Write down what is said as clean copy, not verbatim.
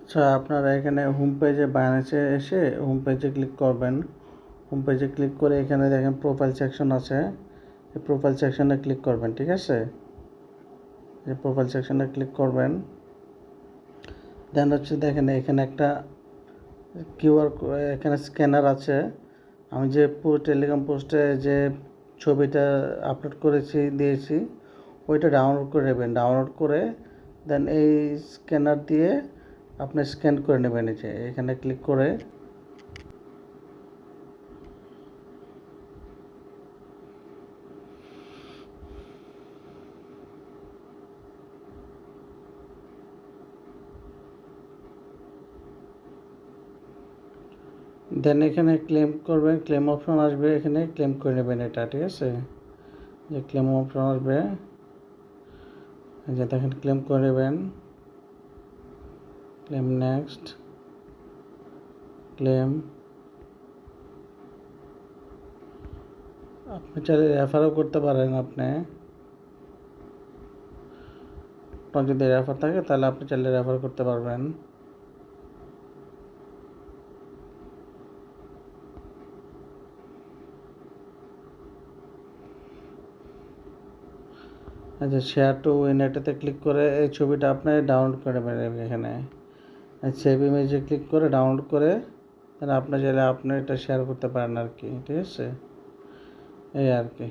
আচ্ছা, আপনারা এখানে হোম পেজে বাইন্যান্সে এসে হোম পেজে ক্লিক করবেন। হোম পেজে ক্লিক করে এখানে দেখেন প্রোফাইল সেকশন আছে, এই প্রোফাইল সেকশনে ক্লিক করবেন। ঠিক আছে, এই প্রোফাইল সেকশনে ক্লিক করবেন। দেন হচ্ছে দেখেন এখানে একটা কিউআর এখানে স্ক্যানার আছে। আমি যে টেলিগ্রাম পোস্টে যে ছবিটা আপলোড করেছি দিয়েছি ওইটা ডাউনলোড করে নেবেন। ডাউনলোড করে দেন এই স্ক্যানার দিয়ে আপনি স্ক্যান করে নেবেন। এই যে এখানে ক্লিক করে দেন এখানে ক্লেম করবেন। ক্লেম অপশন আসবে, এখানে ক্লেম করে নেবেন এটা। ঠিক আছে, যে ক্লেম অপশন আসবে, যে দেখেন ক্লেম করে নেবেন। Claim next, claim. আপনি চাইলে রেফারও করতে পারেন। আপনার যদি রেফার থাকে তাহলে আপনি চাইলে রেফার করতে পারবেন। আচ্ছা, শেয়ার টু উইন এটাতে ক্লিক করে এই ছবিটা আপনি ডাউনলোড করে নেবেন। এখানে সেভ ইমেজে ক্লিক করে ডাউনলোড করে তাহলে আপনি চাইলে আপনি এটা শেয়ার করতে পারেন আর কি। ঠিক আছে, এই আর কি।